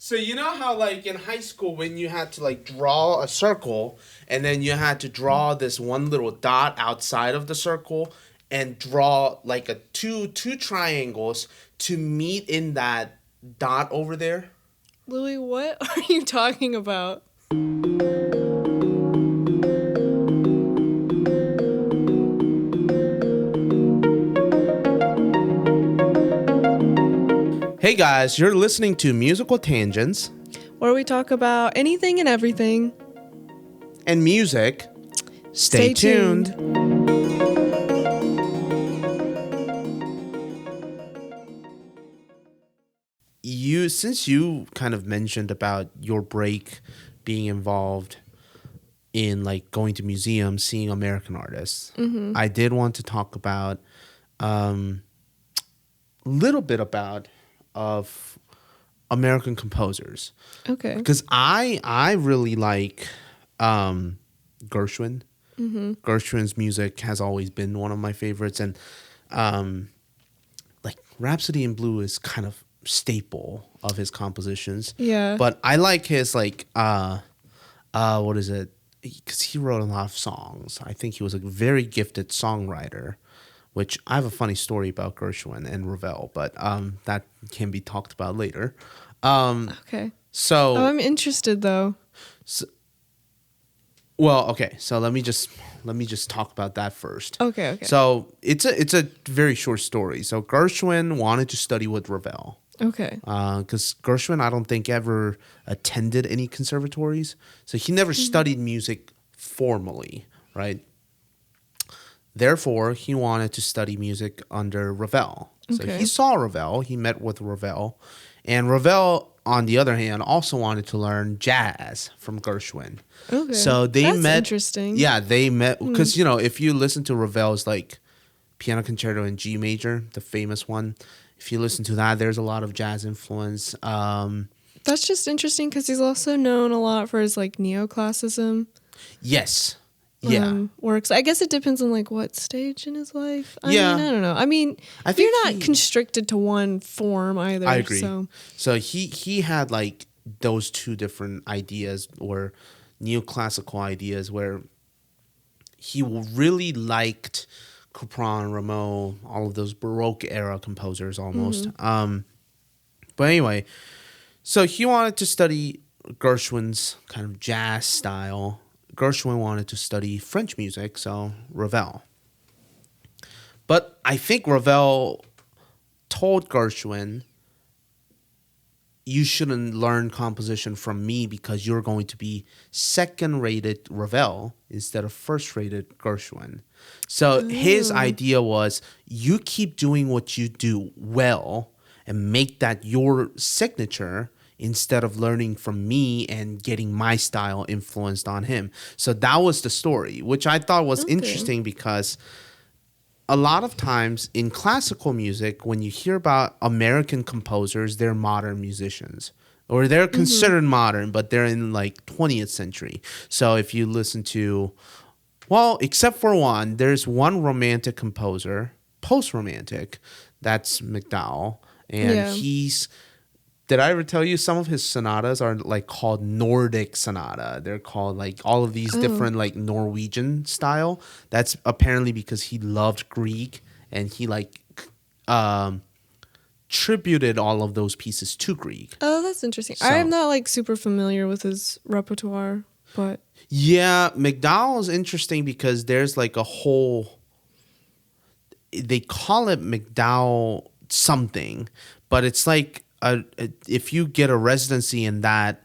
So you know how like in high school when you had to like draw a circle and then you had to draw this one little dot outside of the circle and draw like a two triangles to meet in that dot over there? Louis, what are you talking about? Hey guys, you're listening to Musical Tangents Where we talk about anything and everything. and music. Stay tuned. Since you kind of mentioned about your break being involved in like going to museums, seeing American artists, I did want to talk about little bit about of American composers Okay. because I really like Gershwin. Gershwin's music has always been one of my favorites, and like Rhapsody in Blue is kind of staple of his compositions. Yeah. But I like his like what is it? Because he wrote a lot of songs. I think he was a very gifted songwriter. Which I have a funny story about Gershwin and Ravel, but that can be talked about later. Okay. So, Oh, I'm interested though. well, okay. So let me just talk about that first. Okay. So it's a very short story. So Gershwin wanted to study with Ravel. Okay. Because Gershwin, I don't think ever attended any conservatories, so he never studied music formally, right? Therefore, he wanted to study music under Ravel. So Okay. he saw Ravel, he met with Ravel, and Ravel, on the other hand, also wanted to learn jazz from Gershwin. Okay. So they That's met. interesting. Yeah, they met because if you listen to Ravel's like Piano Concerto in G major, the famous one, if you listen to that, there's a lot of jazz influence. That's just interesting because he's also known a lot for his like neoclassicism. Yes. Yeah. Works. I guess it depends on like what stage in his life. I Yeah. mean, I don't know. I mean, I think you're not constricted to one form either. I agree. So he had like those two different ideas or neoclassical ideas where he really liked Couperin, Rameau, all of those Baroque era composers almost. But anyway, so he wanted to study Gershwin's kind of jazz style. Gershwin wanted to study French music, so Ravel. But I think Ravel told Gershwin, you shouldn't learn composition from me because you're going to be second-rated Ravel instead of first-rated Gershwin. So his idea was, you keep doing what you do well and make that your signature instead of learning from me and getting my style influenced on him. So that was the story, which I thought was interesting because a lot of times in classical music, when you hear about American composers, they're modern musicians. Or they're considered modern, but they're in like 20th century. So if you listen to, well, except for one, there's one romantic composer, post-romantic, that's McDowell. And he's... Did I ever tell you some of his sonatas are like called Nordic sonata? They're called like all of these different like Norwegian style. That's apparently because he loved Greek and he like tributed all of those pieces to Greek. Oh, that's interesting. So, I'm not like super familiar with his repertoire, but yeah, McDowell's interesting because there's like a whole. They call it McDowell something, but it's like. If you get a residency in that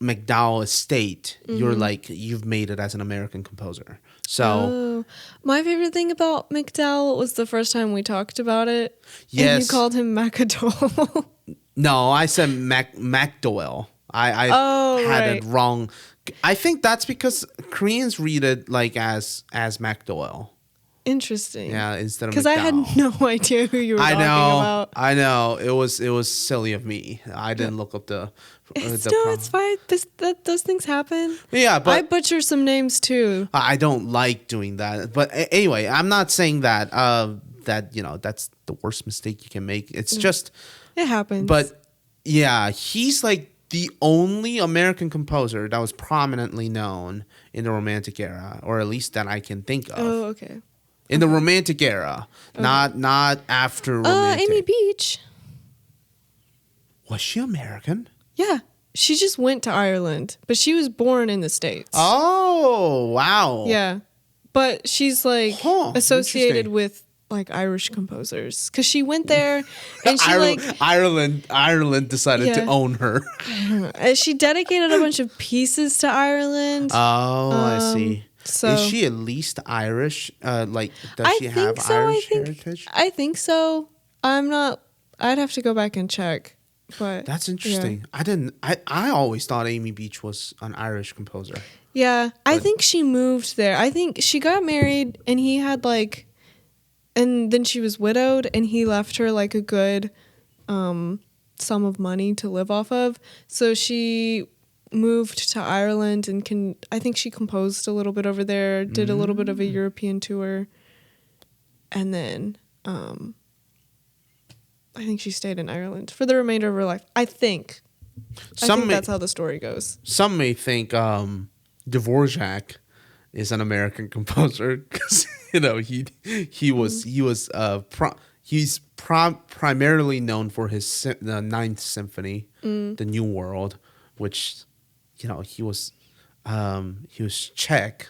McDowell estate, you're like, you've made it as an American composer. So my favorite thing about McDowell was the first time we talked about it. Yes. And you called him McAdole. No, I said MacDowell. I had it wrong. I think that's because Koreans read it like as MacDowell. Interesting. Yeah, instead of because I had no idea who you were talking about. I know. It was silly of me. I didn't look up the. It's fine. Those things happen. Yeah, but I butcher some names too. I don't like doing that. But anyway, I'm not saying that that's the worst mistake you can make. It's just it happens. But Yeah, he's like the only American composer that was prominently known in the Romantic era, or at least that I can think Oh, of. okay. In the Romantic era, Okay. not after Amy Romantic. Beach. Was she American? Yeah. She just went to Ireland, but she was born in the States. Oh, wow. Yeah. But she's like Huh, associated interesting. with like Irish composers because she went there and she like Ireland decided to Yeah. own her. she dedicated a bunch of pieces to Ireland. Oh, I see. So Is she at least Irish? Like, does I she think have so. Irish heritage? I think so. I'm not. I'd have to go back and check. But That's interesting. I didn't. I always thought Amy Beach was an Irish composer. Yeah, I But- think she moved there. I think she got married and he had like, and then she was widowed and he left her like a good sum of money to live off of. So she moved to Ireland and I think she composed a little bit over there, did a little bit of a European tour, and then I think she stayed in Ireland for the remainder of her life. I think that's how the story goes. Some may think Dvorak is an American composer because he's primarily known for his the Ninth Symphony, the New World, which he was Czech.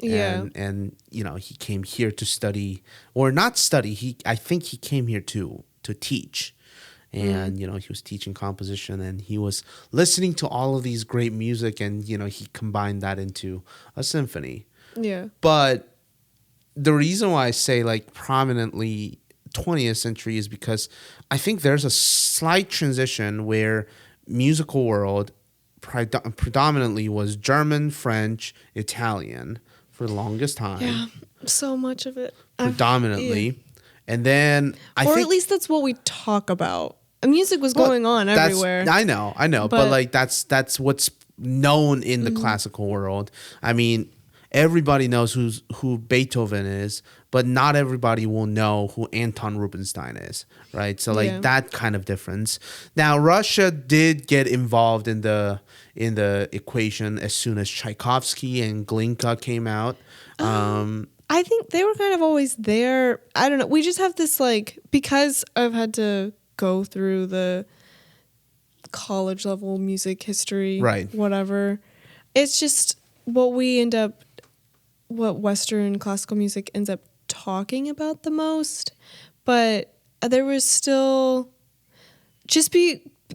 Yeah. And he came here to study or not study. I think he came here to teach. And he was teaching composition and he was listening to all of these great music and he combined that into a symphony. Yeah. But the reason why I say like prominently 20th century is because I think there's a slight transition where musical world predominantly was German, French, Italian for the longest time. Yeah. So much of it. Predominantly. Yeah. And then or at least that's what we talk about. Music was going on everywhere. I know, but like that's what's known in the classical world. I mean, everybody knows who Beethoven is, but not everybody will know who Anton Rubinstein is, right? So like that kind of difference. Now Russia did get involved in the equation as soon as Tchaikovsky and Glinka came out. I think they were kind of always there. I don't know. We just have this like, because I've had to go through the college level music history, Right. whatever. It's just what Western classical music ends up talking about the most. But there was still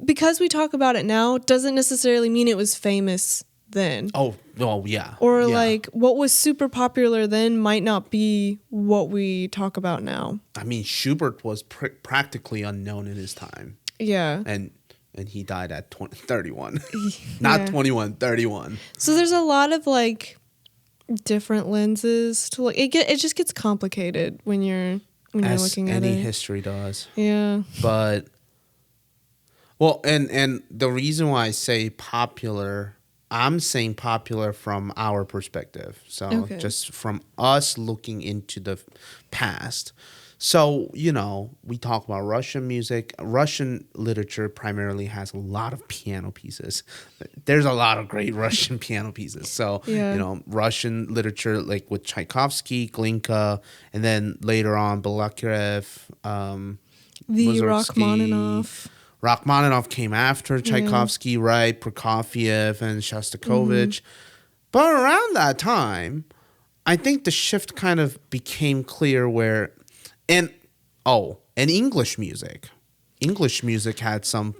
because we talk about it now doesn't necessarily mean it was famous then. Oh, well, yeah. Or yeah. like what was super popular then might not be what we talk about now. I mean, Schubert was practically unknown in his time. Yeah. And he died at 31. Not 21, 31. So there's a lot of like different lenses to look. It just gets complicated when you're looking at it. Any history does. Yeah. But well, and the reason why I say popular, I'm saying popular from our perspective. So just from us looking into the past. So, we talk about Russian music. Russian literature primarily has a lot of piano pieces. There's a lot of great Russian piano pieces. So, Russian literature, like with Tchaikovsky, Glinka, and then later on, Balakirev, The Mussorgsky. Rachmaninoff came after Tchaikovsky, right? Prokofiev and Shostakovich. But around that time, I think the shift kind of became clear where... And English music. English music had some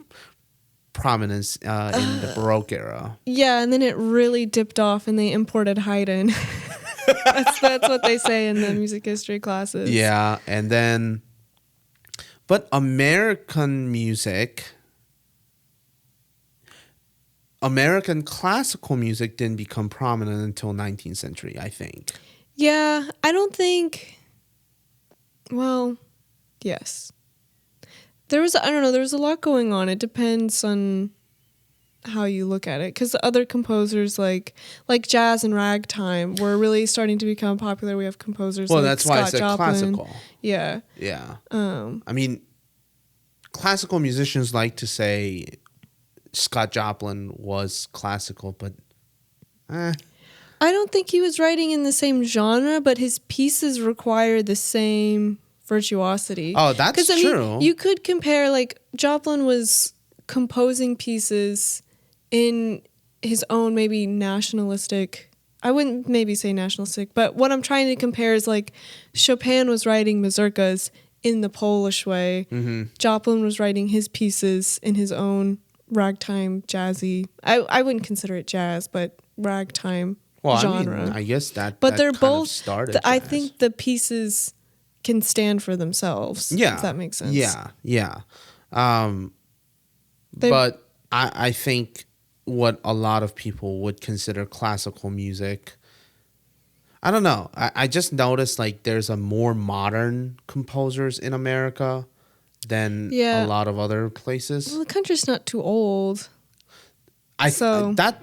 prominence in the Baroque era. Yeah, and then it really dipped off and they imported Haydn. That's what they say in the music history classes. Yeah, and then... But American classical music didn't become prominent until 19th century, I think. Yeah, I don't think... Well, yes. There was a lot going on. It depends on how you look at it. Because other composers like jazz and ragtime were really starting to become popular. We have composers like that's Scott why I said Joplin. classical. Yeah. Yeah. I mean, classical musicians like to say Scott Joplin was classical, but eh. I don't think he was writing in the same genre, but his pieces require the same virtuosity. Oh, that's true. You could compare, like, Joplin was composing pieces in his own maybe nationalistic, I wouldn't maybe say nationalistic, but what I'm trying to compare is, like, Chopin was writing mazurkas in the Polish way. Mm-hmm. Joplin was writing his pieces in his own ragtime, jazzy, I wouldn't consider it jazz, but ragtime genre. I mean, I guess that. But that they're kind both. Of started. I jazz. think the pieces can stand for themselves. Yeah, if that makes sense. Yeah. But I think what a lot of people would consider classical music. I don't know. I just noticed like there's a more modern composers in America than a lot of other places. Well, the country's not too old. I think that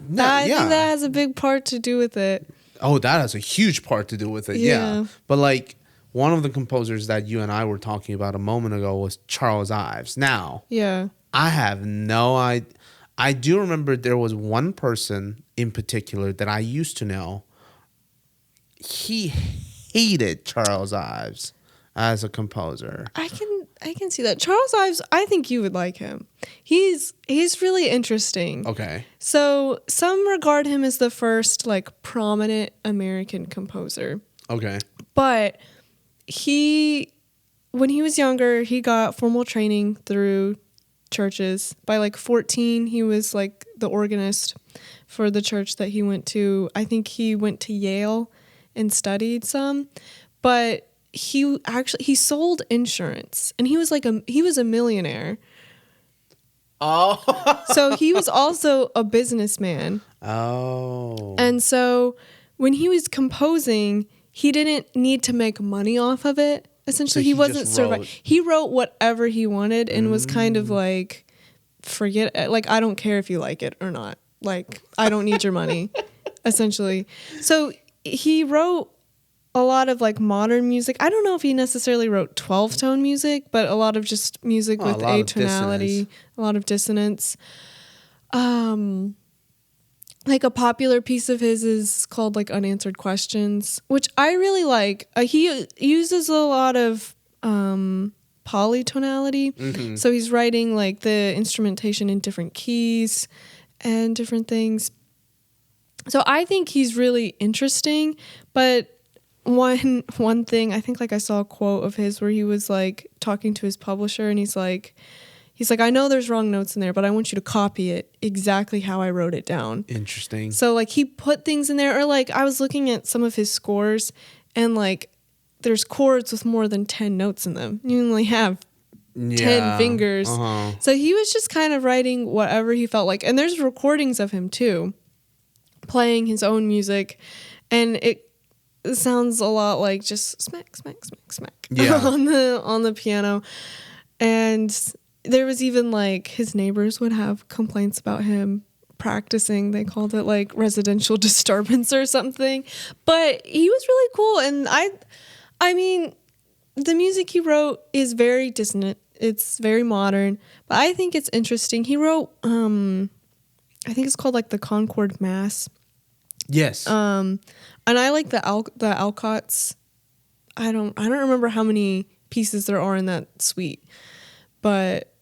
has a big part to do with it. Oh, that has a huge part to do with it. Yeah. But like one of the composers that you and I were talking about a moment ago was Charles Ives. Now, I have no idea. I do remember there was one person in particular that I used to know. He hated Charles Ives as a composer. I can see that. Charles Ives, I think you would like him. He's really interesting. Okay. So some regard him as the first like prominent American composer. Okay. But when he was younger, he got formal training through churches. By like 14, he was like the organist for the church that he went to. I think he went to Yale and studied some, but he sold insurance, and he was a millionaire. Oh. So he was also a businessman. Oh. And so when he was composing, he didn't need to make money off of it. Essentially, So he wasn't surviving. He wrote whatever he wanted and was kind of like, forget it. Like, I don't care if you like it or not. Like, I don't need your money, essentially. So he wrote a lot of like modern music. I don't know if he necessarily wrote 12-tone music, but a lot of just music with atonality, a lot of dissonance. Like a popular piece of his is called like Unanswered Questions, which I really like. He uses a lot of polytonality. Mm-hmm. So he's writing like the instrumentation in different keys and different things. So I think he's really interesting, but one thing, I think like I saw a quote of his where he was like talking to his publisher, and he's like, I know there's wrong notes in there, but I want you to copy it exactly how I wrote it down. Interesting. So like he put things in there, or like I was looking at some of his scores, and like there's chords with more than 10 notes in them. You only have 10 fingers. So he was just kind of writing whatever he felt like. And there's recordings of him too, playing his own music, and it sounds a lot like just smack, smack, smack, smack on the piano. And there was even like his neighbors would have complaints about him practicing. They called it like residential disturbance or something. But he was really cool, and I mean, the music he wrote is very dissonant. It's very modern, but I think it's interesting. He wrote I think it's called like the Concord Mass. Yes. And I like the Alcotts. I don't remember how many pieces there are in that suite, but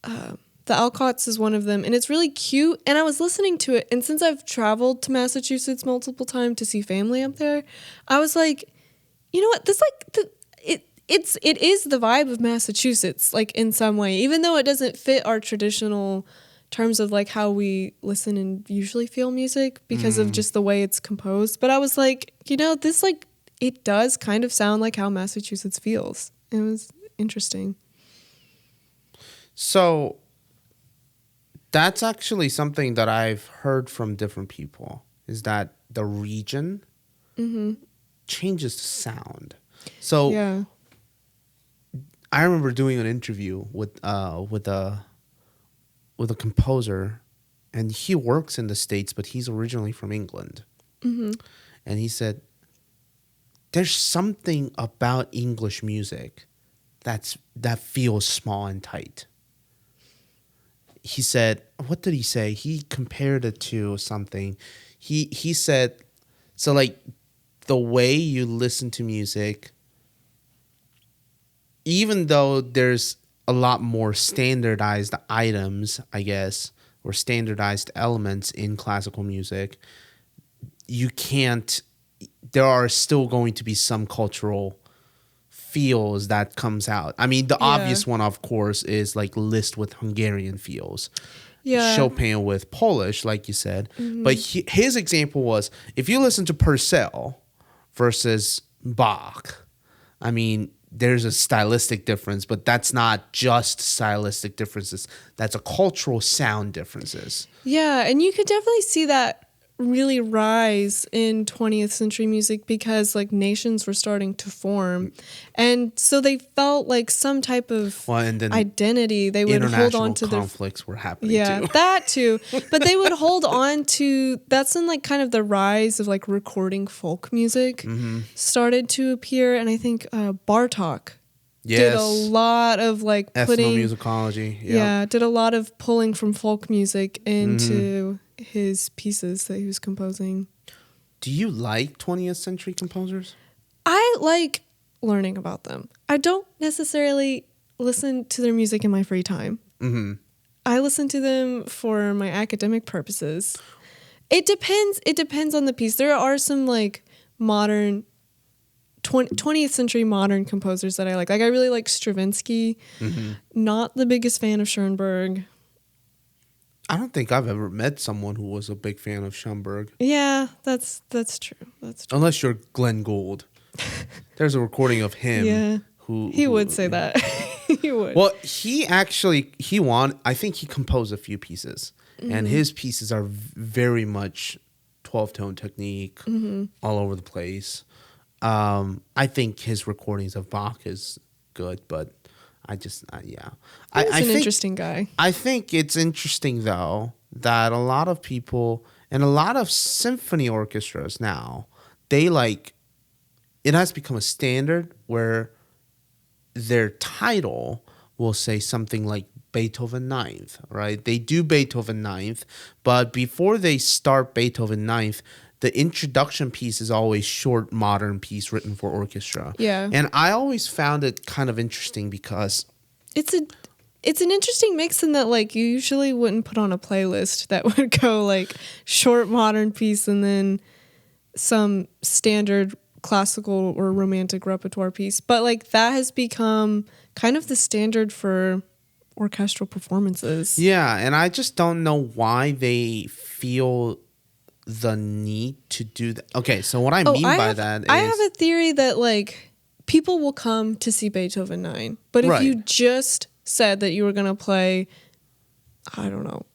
the Alcotts is one of them, and it's really cute. And I was listening to it, and since I've traveled to Massachusetts multiple times to see family up there, I was like, you know what? This it is the vibe of Massachusetts, like in some way, even though it doesn't fit our traditional terms of like how we listen and usually feel music because of just the way it's composed. But I was like, you know, this like it does kind of sound like how Massachusetts feels. It was interesting. So that's actually something that I've heard from different people, is that the region changes the sound. So I remember doing an interview with a composer, and he works in the States, but he's originally from England. And he said, there's something about English music that feels small and tight. he said, what did he say? He compared it to something. He said, so like the way you listen to music, even though there's a lot more standardized items, I guess, or standardized elements in classical music, you can't, there are still going to be some cultural feels that comes out. I mean, the obvious one, of course, is like Liszt with Hungarian feels. Yeah. Chopin with Polish, like you said. Mm-hmm. But his example was, if you listen to Purcell versus Bach, I mean, there's a stylistic difference, but that's not just stylistic differences. That's a cultural sound differences. Yeah, and you could definitely see that really rise in 20th century music because like nations were starting to form, and so they felt like some type of and then identity. They would hold on to conflicts were happening too. That too. But they would hold on to, that's when like kind of the rise of like recording folk music started to appear, and I think Bartok did a lot of like putting ethnomusicology. Did a lot of pulling from folk music into his pieces that he was composing. Do you like 20th century composers? I like learning about them. I don't necessarily listen to their music in my free time. I listen to them for my academic purposes. It depends on the piece. There are some like modern 20th century modern composers that I like. Like I really like Stravinsky. Not the biggest fan of Schoenberg. I don't think I've ever met someone who was a big fan of Schoenberg. Yeah, that's true. That's true. Unless you're Glenn Gould. There's a recording of him. Yeah. He would say that. He would. Well, I think he composed a few pieces. And his pieces are very much 12-tone technique, all over the place. I think his recordings of Bach is good, but he's an interesting guy. I think it's interesting, though, that a lot of people and a lot of symphony orchestras now, it has become a standard where their title will say something like Beethoven Ninth, right? They do Beethoven Ninth, but before they start Beethoven Ninth, the introduction piece is always short modern piece written for orchestra. Yeah. And I always found it kind of interesting because it's an interesting mix in that like you usually wouldn't put on a playlist that would go like short modern piece and then some standard classical or romantic repertoire piece. But like that has become kind of the standard for orchestral performances. Yeah, and I just don't know why they feel the need to do that. Okay, so what I mean by that is, I have a theory that like people will come to see Beethoven 9, but if you just said that you were going to play, I don't know,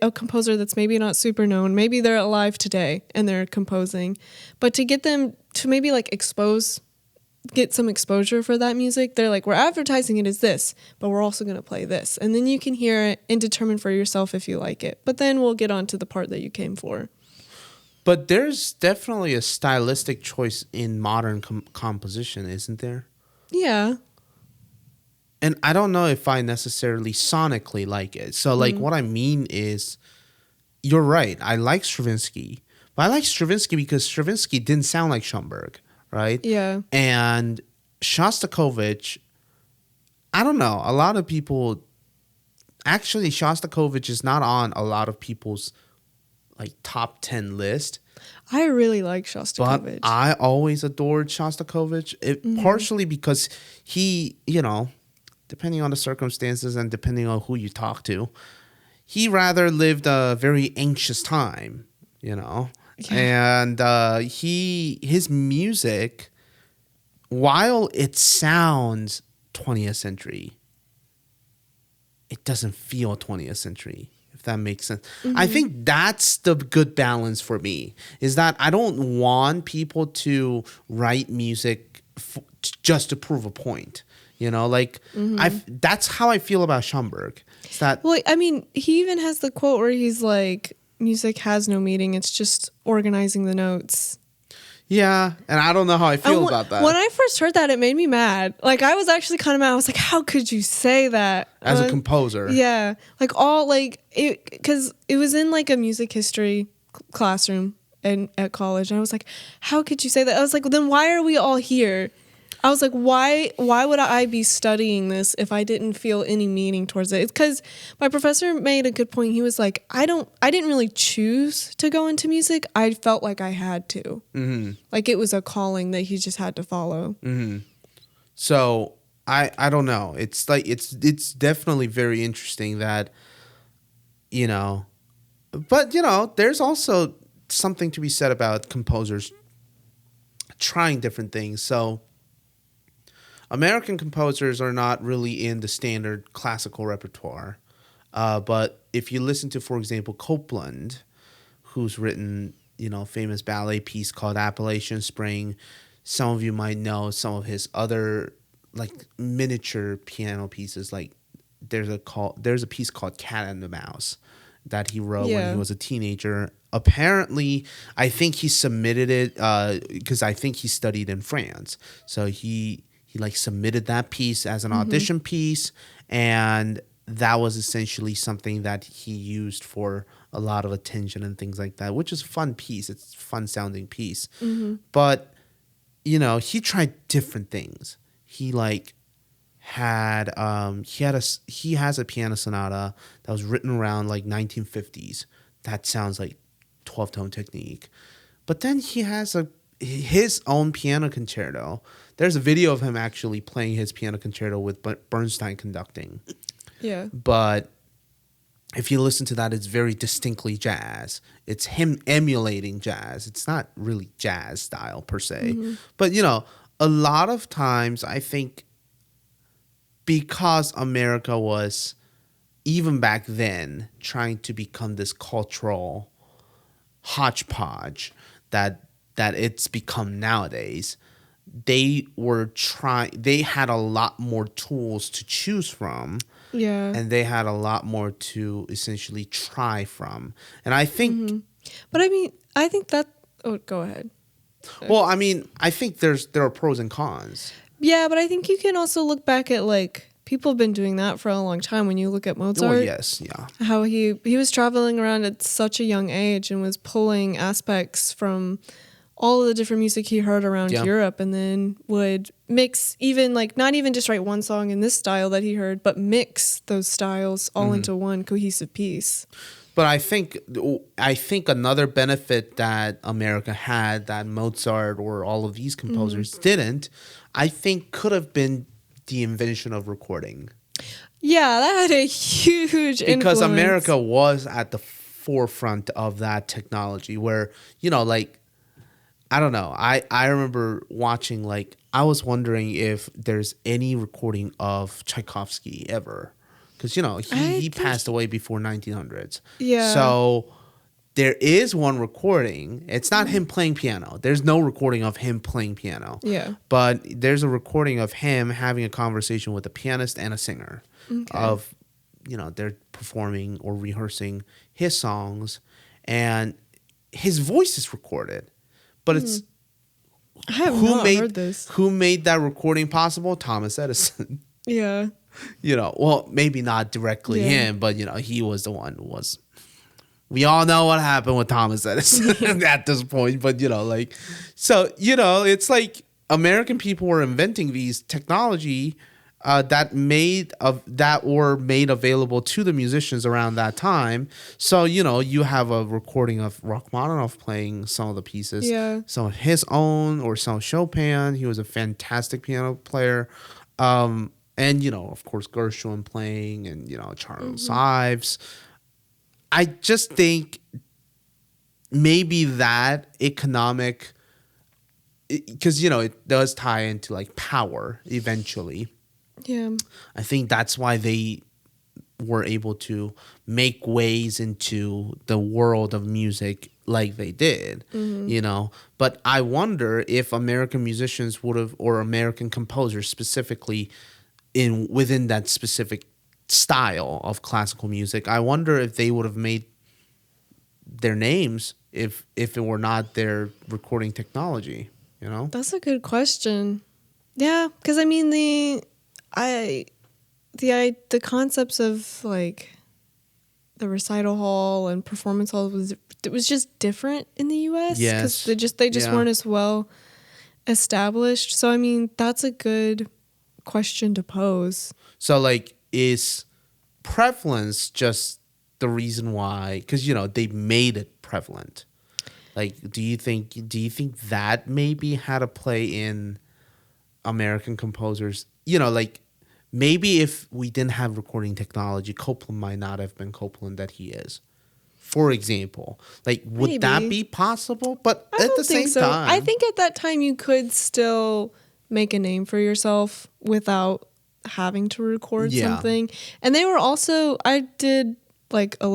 a composer that's maybe not super known, maybe they're alive today and they're composing, but to get them to maybe like get some exposure for that music, they're like, we're advertising it as this, but we're also going to play this. And then you can hear it and determine for yourself if you like it. But then we'll get on to the part that you came for. But there's definitely a stylistic choice in modern composition, isn't there? Yeah. And I don't know if I necessarily sonically like it. So like what I mean is, you're right. I like Stravinsky. But I like Stravinsky because Stravinsky didn't sound like Schoenberg. Right? Yeah. And Shostakovich, I don't know. A lot of people, actually, Shostakovich is not on a lot of people's like top 10 list. I really like Shostakovich. But I always adored Shostakovich, partially because he, depending on the circumstances and depending on who you talk to, he rather lived a very anxious time, Yeah. And his music, while it sounds 20th century, it doesn't feel 20th century, if that makes sense. I think that's the good balance for me, is that I don't want people to write music just to prove a point. That's how I feel about Schoenberg. Well, I mean, he even has the quote where he's like, music has no meaning. It's just organizing the notes. Yeah, and I don't know how I feel about When that I first heard that, it made me mad. Like I was actually kind of mad. I was like, "How could you say that?" as a composer. Yeah, like all like it because it was in like a music history classroom and at college, and I was like, "How could you say that?" I was like, well, "Then why are we all here?" I was like, why would I be studying this if I didn't feel any meaning towards it? It's because my professor made a good point. He was like, I didn't really choose to go into music. I felt like I had to. Mm-hmm. Like it was a calling that he just had to follow. Mm-hmm. So I don't know. It's like it's definitely very interesting that, you know, but you know, there's also something to be said about composers trying different things. So American composers are not really in the standard classical repertoire. But if you listen to, for example, Copland, who's written, you know, famous ballet piece called Appalachian Spring, some of you might know some of his other like miniature piano pieces. Like there's a piece called Cat and the Mouse that he wrote when he Yeah. was a teenager. Apparently, I think he submitted it because I think he studied in France. So he like submitted that piece as an audition piece, and that was essentially something that he used for a lot of attention and things like that, which is a fun piece. It's a fun sounding piece. But, you know, he tried different things. He like he has a piano sonata that was written around like 1950s. That sounds like 12-tone technique. But then he has his own piano concerto. There's a video of him actually playing his piano concerto with Bernstein conducting. Yeah. But if you listen to that, it's very distinctly jazz. It's him emulating jazz. It's not really jazz style per se. But, you know, a lot of times I think because America was, even back then, trying to become this cultural hodgepodge that it's become nowadays, they had a lot more tools to choose from, Yeah. and they had a lot more to essentially try from. And I think But I mean, I think that. Oh, go ahead. well, I mean, I think there are pros and cons. Yeah, but I think you can also look back at like people have been doing that for a long time. When you look at Mozart, Well, yes, yeah. how he was traveling around at such a young age and was pulling aspects from all of the different music he heard around Yeah. Europe, and then would mix, even like not even just write one song in this style that he heard, but mix those styles all into one cohesive piece. But I think another benefit that America had that Mozart or all of these composers didn't, I think could have been the invention of recording. Yeah, that had a huge Because influence. America was at the forefront of that technology where, you know, like, I don't know. I remember watching, like, I was wondering if there's any recording of Tchaikovsky ever. Because, you know, he passed away before 1900s. Yeah. So there is one recording. It's not him playing piano. There's no recording of him playing piano. Yeah. But there's a recording of him having a conversation with a pianist and a singer of, you know, they're performing or rehearsing his songs, and his voice is recorded. But it's I have not heard this. who made that recording possible? Thomas Edison. Yeah. You know, well, maybe not directly Yeah. him, but, you know, he was the one who was. We all know what happened with Thomas Edison at this point, but, you know, like, so, you know, it's like American people were inventing these technology that were made available to the musicians around that time. So, you know, you have a recording of Rachmaninoff playing some of the pieces, Yeah. some of his own or some of Chopin. He was a fantastic piano player. And, you know, of course, Gershwin playing, and, you know, Charles Ives. I just think maybe that economic, because, you know, it does tie into like power eventually. Yeah. I think that's why they were able to make ways into the world of music like they did, you know. But I wonder if American musicians would have, or American composers specifically, within that specific style of classical music, I wonder if they would have made their names if it were not their recording technology, you know? That's a good question. Yeah, because I mean the concepts of like the recital hall and performance hall was just different in the U.S. because Yes. they just Yeah. weren't as well established. So I mean that's a good question to pose. So like, is prevalence just the reason why? Because they made it prevalent. Like, do you think that maybe had a play in American composers? Like, maybe if we didn't have recording technology, Copeland might not have been Copeland that he is. For example, like, would that Maybe. be possible? But I at the don't think same so. time, I think at that time you could still make a name for yourself without having to record Yeah. something. And they were also I read like a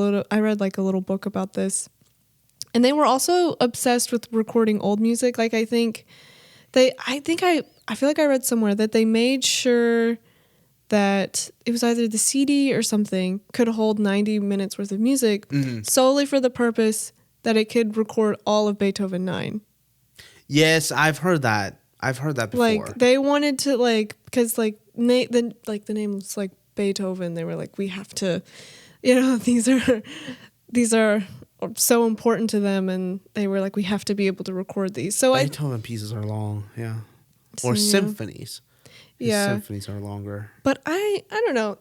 little book about this. And they were also obsessed with recording old music. Like I feel like I read somewhere that they made sure that it was either the CD or something could hold 90 minutes worth of music solely for the purpose that it could record all of Beethoven 9. yes, I've heard that. I've heard that before. Like they wanted to because the name was like Beethoven. They were like, we have to, these are so important to them, and they were like, we have to be able to record these. So Beethoven pieces are long, yeah, or yeah. symphonies. His Yeah. symphonies are longer. But I don't know.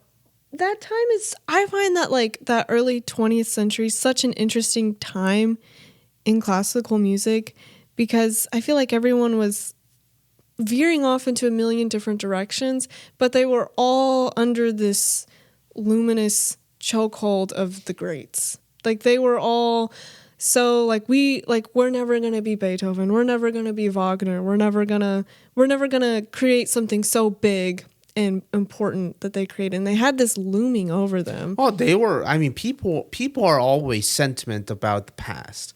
That time I find that like that early 20th century such an interesting time in classical music because I feel like everyone was veering off into a million different directions, but they were all under this luminous chokehold of the greats. Like they were all so we're never gonna be Beethoven, we're never gonna be Wagner, we're never gonna create something so big and important that they created. And they had this looming over them. Well, they were. I mean, people are always sentiment about the past.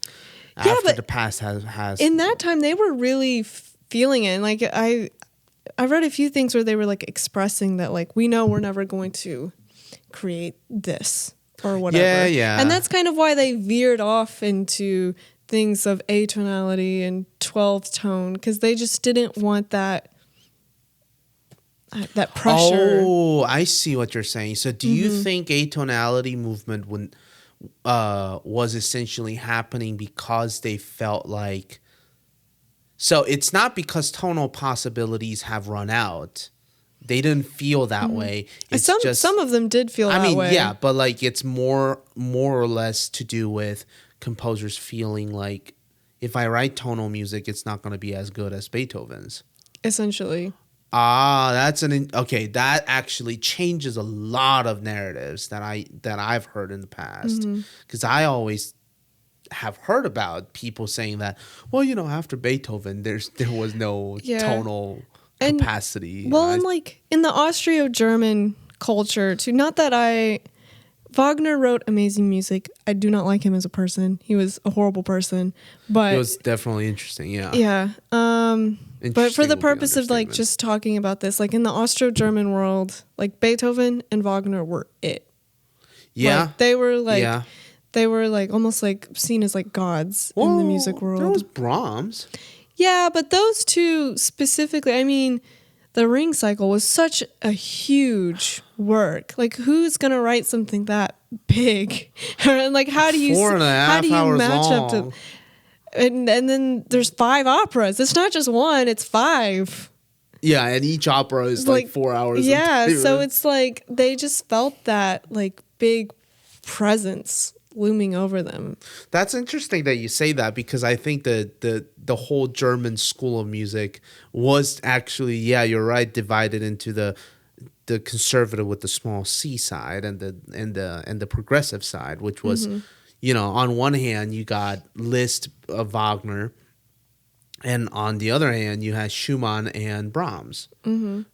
Yeah, After but the past has in that time they were really feeling it. And like I read a few things where they were like expressing that like we know we're never going to create this or whatever. Yeah, yeah. And that's kind of why they veered off into things of atonality and 12th tone because they just didn't want that pressure. Oh, I see what you're saying. So, do you think atonality movement was essentially happening because they felt like? So it's not because tonal possibilities have run out. They didn't feel that way. It's Some of them did feel that way. Yeah, but like it's more or less to do with composers feeling like if I write tonal music, it's not going to be as good as Beethoven's. Essentially. Okay. That actually changes a lot of narratives that I've heard in the past because I always have heard about people saying that, well, after Beethoven, there was no tonal capacity. And like in the Austro-German culture too, not that Wagner wrote amazing music. I do not like him as a person. He was a horrible person, but it was definitely interesting. Yeah. Yeah. But for the Interesting would be purpose of like understatement. just talking about this, like in the Austro-German world, like Beethoven and Wagner were it. Yeah. Like, they were like Yeah. they were like almost like seen as like gods in the music world. There was Brahms. Yeah, but those two specifically, I mean, the Ring Cycle was such a huge work. Like, who's gonna write something that big? And like, how do you 4.5 hours match long. up to? And then there's 5 operas. It's not just one; it's 5. Yeah, and each opera is like 4 hours. Yeah, entire. so it's like they just felt that like big presence looming over them. That's interesting that you say that because I think that the whole German school of music was actually, yeah, you're right, divided into the conservative with the small C side and the progressive side, which was, on one hand you got Liszt, Wagner, and on the other hand you had Schumann and Brahms,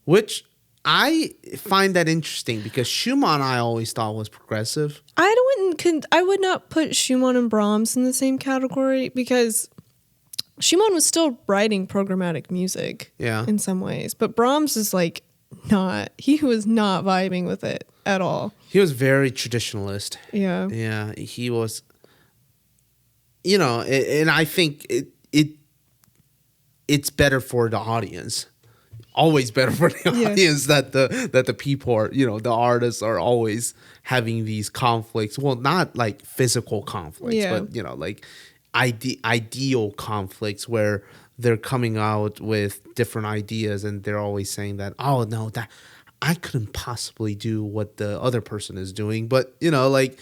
which I find that interesting because Schumann I always thought was progressive. I would not put Schumann and Brahms in the same category because Schumann was still writing programmatic music in some ways, but Brahms is like he was not vibing with it at all. He was very traditionalist. Yeah. Yeah, he was. and I think it's better for the audience, always better for the Yeah. audience that the people are, the artists are always having these conflicts. Well, not like physical conflicts, Yeah. but like ideal conflicts where they're coming out with different ideas and they're always saying that, oh no, that I couldn't possibly do what the other person is doing, but like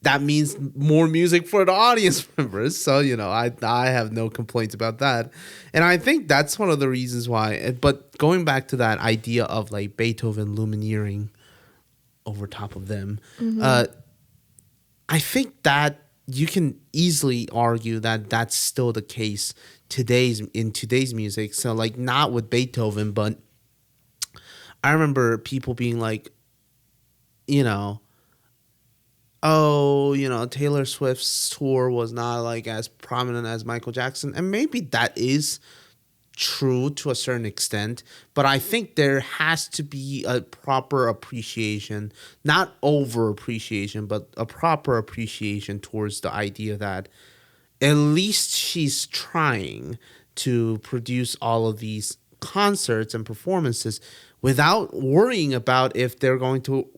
that means more music for the audience members. So, I have no complaints about that. And I think that's one of the reasons why. But going back to that idea of like Beethoven lumineering over top of them, I think that you can easily argue that that's still the case in today's music. So, like, not with Beethoven, but I remember people being like, you know, oh, Taylor Swift's tour was not like as prominent as Michael Jackson. And maybe that is true to a certain extent, but I think there has to be a proper appreciation, not over appreciation, but a proper appreciation towards the idea that at least she's trying to produce all of these concerts and performances without worrying about if they're going to,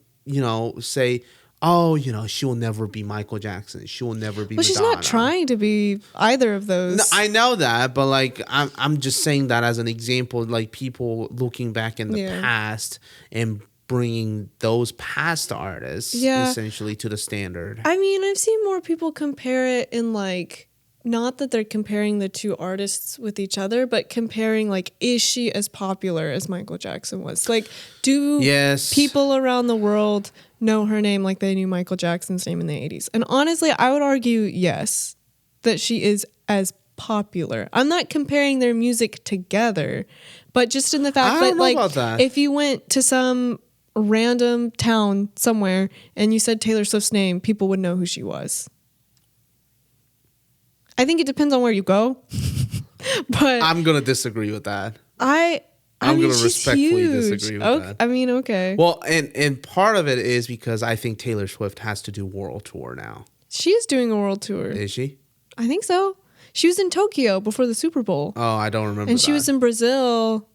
say, oh, she will never be Michael Jackson. She will never be Well, she's Madonna. not trying to be either of those. No, I know that, but like I'm just saying that as an example, like people looking back in the past and bringing those past artists essentially to the standard. I mean, I've seen more people compare it in like, not that they're comparing the two artists with each other, but comparing like, is she as popular as Michael Jackson was? Like, do people around the world know her name like they knew Michael Jackson's name in the 80s? And honestly, I would argue yes, that she is as popular. I'm not comparing their music together, but just in the fact that like, if you went to some random town somewhere and you said Taylor Swift's name, people would know who she was. I think it depends on where you go. But I'm going to disagree with that. I'm going to respectfully disagree with that. I mean, okay. Well, and part of it is because I think Taylor Swift has to do world tour now. She is doing a world tour. Is she? I think so. She was in Tokyo before the Super Bowl. Oh, I don't remember. And she was in Brazil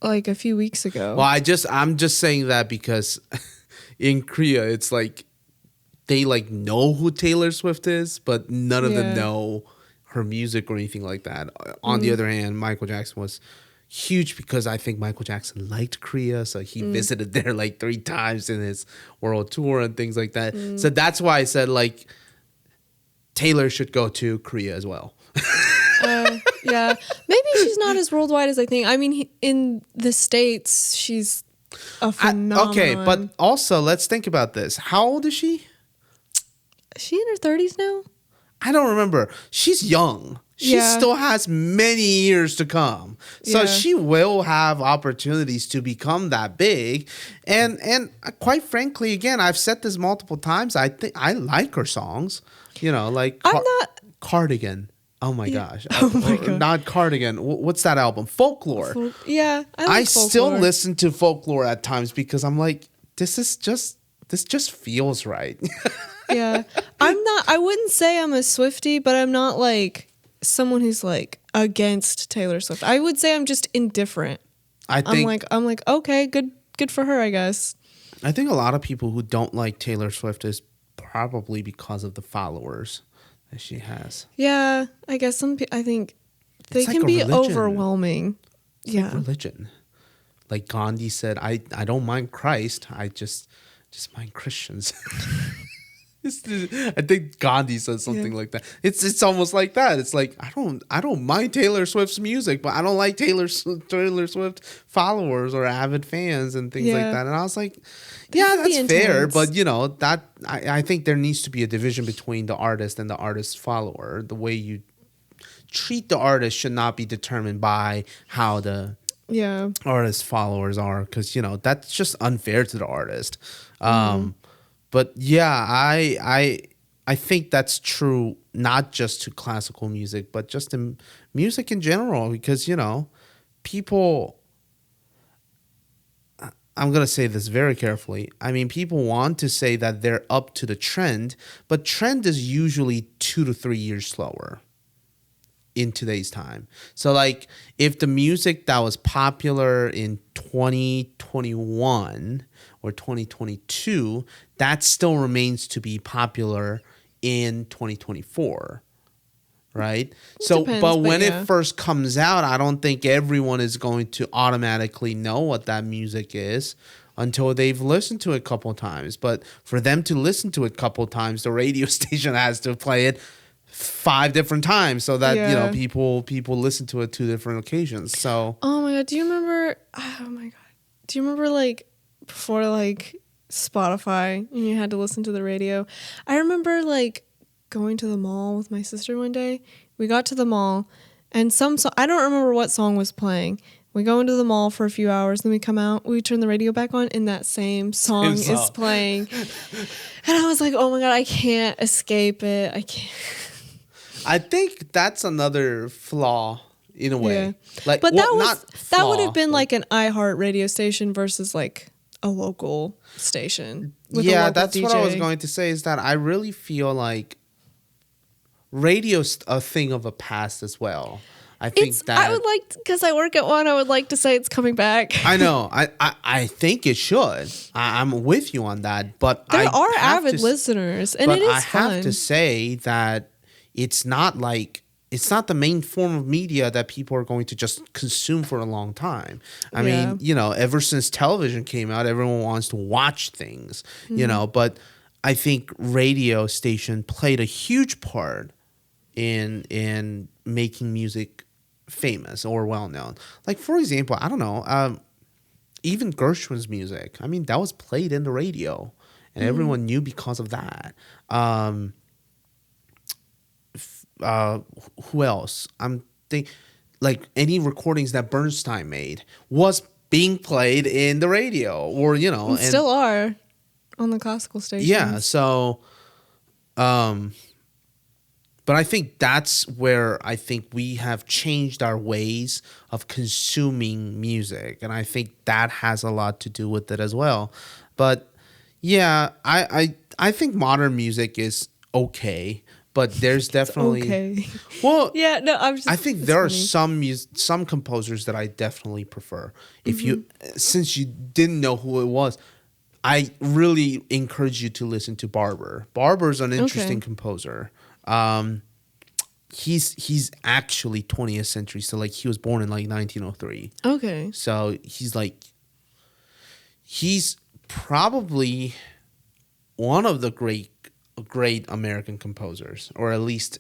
like a few weeks ago. Well, I'm just saying that because in Korea, it's like they like know who Taylor Swift is, but none of them know her music or anything like that. On the other hand, Michael Jackson was huge because I think Michael Jackson liked Korea, so he visited there like 3 times in his world tour and things like that. So that's why I said like Taylor should go to Korea as well. Yeah, maybe she's not as worldwide as I think. I mean, in the States, she's a phenomenon. Okay, but also let's think about this. How old is she? Is she in her 30s now? I don't remember. She's young. She still has many years to come. So she will have opportunities to become that big. And quite frankly, again, I've said this multiple times. I think I like her songs. Like Cardigan. Oh my gosh. Oh my God. Not Cardigan. What's that album? Folklore. I like still listen to Folklore at times because I'm like, this just feels right. Yeah. I wouldn't say I'm a Swiftie, but I'm not like someone who's like against Taylor Swift. I would say I'm just indifferent. I'm like, okay, good for her, I guess. I think a lot of people who don't like Taylor Swift is probably because of the followers that she has. Yeah, I guess I think they can be overwhelming. It's like religion. Like Gandhi said, I don't mind Christ, I just mind Christians. I think Gandhi said something like that. It's almost like that. It's like I don't mind Taylor Swift's music, but I don't like Taylor Swift followers or avid fans and things like that. And I was like, that's fair, but that I think there needs to be a division between the artist and the artist's follower. The way you treat the artist should not be determined by how the artist followers are, because that's just unfair to the artist. But I think that's true not just to classical music, but just in music in general, because people I'm going to say this very carefully. I mean, people want to say that they're up to the trend, but trend is usually 2 to 3 years slower in today's time. So, like, if the music that was popular in 2021 or 2022, that still remains to be popular in 2024. Right. So, Depends, but but when it yeah. first comes out, I don't think everyone is going to automatically know what that music is until they've listened to it a couple of times. But for them to listen to it a couple of times, the radio station has to play it 5 different times so that Yeah. people listen to it 2 different occasions. So Oh my god, do you remember? Oh my god, do you remember like before like Spotify and you had to listen to the radio? I remember like going to the mall with my sister one day. We got to the mall, and I don't remember what song was playing. We go into the mall for a few hours, then we come out. We turn the radio back on, and that same song Same is song. playing. And I was like, "Oh my god, I can't escape it. I can't." I think that's another flaw in a way. Yeah. Like, But well, that would have flaw, been but- like an iHeart radio station versus like a local station. With a Yeah, local that's what I was DJ. going to say. Is that I really feel like radio's a thing of a past as well. I think I would like, because I work at one, I would like to say it's coming back. I know. I think it should. I'm with you on that. But There I are have avid to, listeners, and but it is I have fun. to say that it's not the main form of media that people are going to just consume for a long time. I Yeah. mean, ever since television came out, everyone wants to watch things, Mm-hmm. but I think radio station played a huge part in making music famous or well known. Like, for example, I don't know, even Gershwin's music. I mean, that was played in the radio, and Mm-hmm. everyone knew because of that. Who else? I'm think like any recordings that Bernstein made was being played in the radio, or And still are on the classical stations. yeah. So, but I think that's where I think we have changed our ways of consuming music, and I think that has a lot to do with it as well. But yeah, I think modern music is okay, but there's definitely Okay. well, Yeah, no, I'm just. I think it's there are funny. some composers that I definitely prefer. If you Mm-hmm. since you didn't know who it was, I really encourage you to listen to Barber. Barber's an interesting composer. He's actually 20th century, so like he was born in like 1903. Okay. So he's probably one of the great American composers, or at least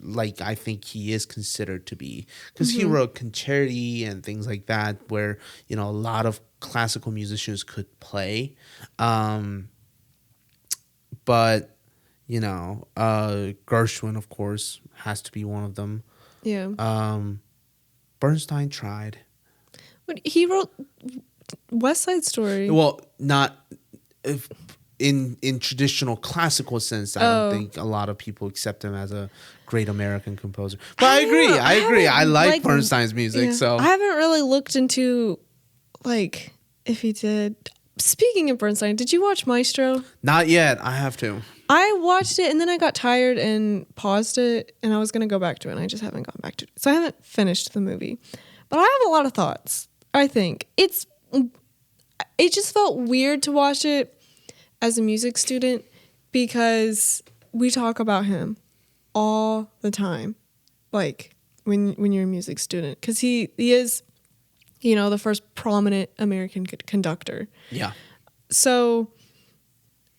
like I think he is considered to be, because he wrote concerti and things like that, where a lot of classical musicians could play. But Gershwin, of course, has to be one of them. Yeah. Bernstein tried. But he wrote West Side Story. Well, not if, in traditional classical sense. I don't think a lot of people accept him as a great American composer. But I agree. don't know. I agree. I haven't, like Bernstein's music. Yeah. So I haven't really looked into, like, if he did. Speaking of Bernstein, did you watch Maestro? not yet. I have to. I watched it and then I got tired and paused it, and I was going to go back to it, and I just haven't gone back to it. So I haven't finished the movie. But I have a lot of thoughts, I think. It just felt weird to watch it as a music student because we talk about him all the time. Like when you're a music student, because he is, the first prominent American conductor. Yeah. So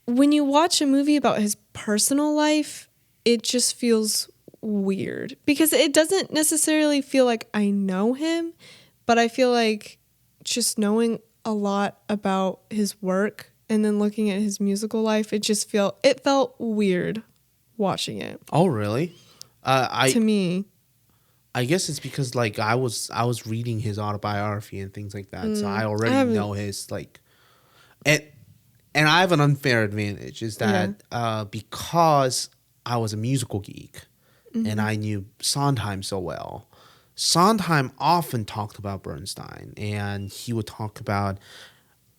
when you watch a movie about his personal life, it just feels weird because it doesn't necessarily feel like I know him, but I feel like just knowing a lot about his work and then looking at his musical life, it felt weird watching it Oh, really? to me. I guess it's because like I was reading his autobiography and things like that, so I I already haven't- know his like, and I have an unfair advantage is that because I was a musical geek and I knew Sondheim so well. Sondheim often talked about Bernstein, and he would talk about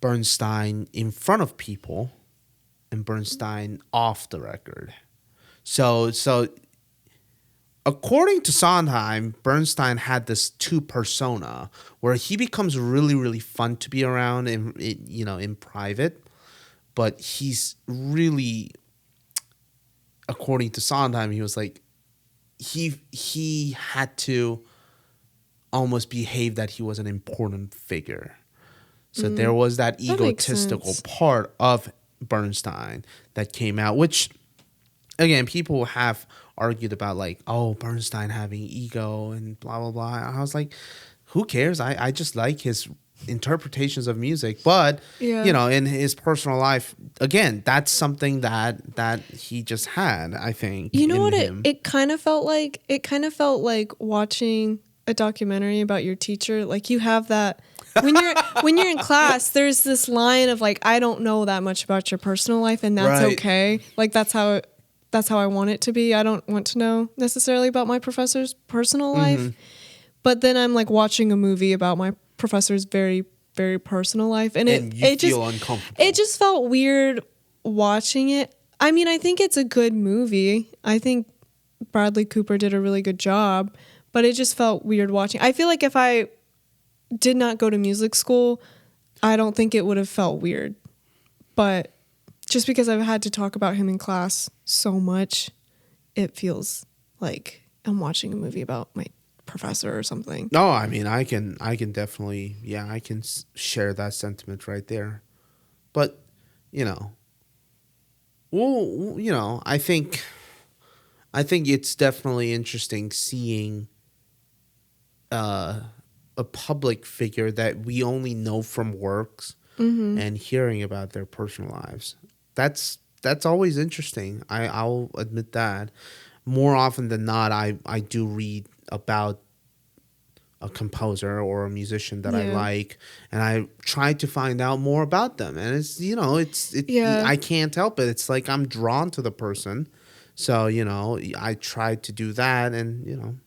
Bernstein in front of people and Bernstein off the record. So according to Sondheim, Bernstein had this two persona where he becomes really, really fun to be around in private, but he's really, according to Sondheim, he was like, he had to almost behave that he was an important figure. So there was that That makes egotistical sense. part of Bernstein that came out, which again, people have argued about like, oh, Bernstein having ego and blah blah blah. I was like, who cares? I just like his interpretations of music. But Yeah. in his personal life, again, that's something that he just had, I think. You know in what him. it kind of felt like? It kind of felt like watching a documentary about your teacher. Like you have that when you're in class, there's this line of like, I don't know that much about your personal life, and that's Right. okay. Like that's how I want it to be. I don't want to know necessarily about my professor's personal life. But then I'm like watching a movie about my professor's very, very personal life, and And you it feel just uncomfortable. it just felt weird watching it. I mean, I think it's a good movie. I think Bradley Cooper did a really good job, but it just felt weird watching. I feel like if I did not go to music school, I don't think it would have felt weird. But just because I've had to talk about him in class so much, it feels like I'm watching a movie about my professor or something. No, I mean, I can definitely, I can share that sentiment right there. But, I think it's definitely interesting seeing a public figure that we only know from works and hearing about their personal lives. That's always interesting. I'll admit that. More often than not, I do read about a composer or a musician that I Yeah. like, and I try to find out more about them. And it's Yeah. I can't help it. It's like I'm drawn to the person, so I try to do that, and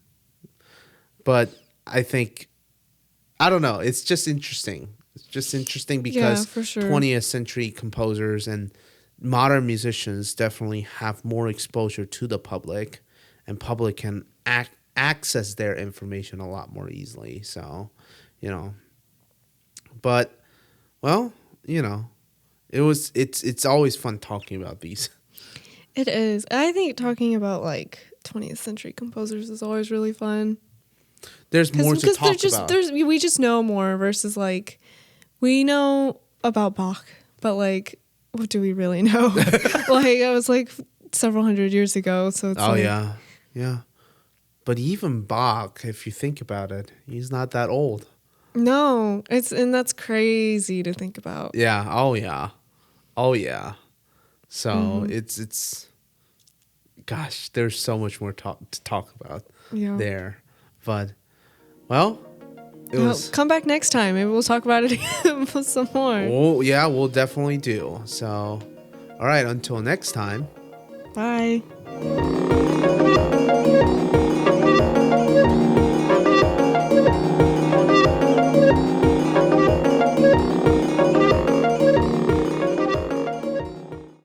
but I think I don't know. It's just interesting. It's just interesting because Yeah, for sure. 20th century composers and modern musicians definitely have more exposure to the public, and public can access their information a lot more easily. So, but well, it's always fun talking about these. It is. I think talking about like 20th century composers is always really fun. There's more to Because talk about. we just know more versus like we know about Bach, but like what do we really know? Like it was like several hundred years ago, so it's Oh like, yeah. But even Bach, if you think about it, he's not that old. no, and that's crazy to think about. Yeah. Oh yeah. So it's gosh, there's so much more to talk about Yeah. there. But well, it Well, was. come back next time. Maybe we'll talk about it some more. Oh yeah, we'll definitely do. So, all right. Until next time. Bye.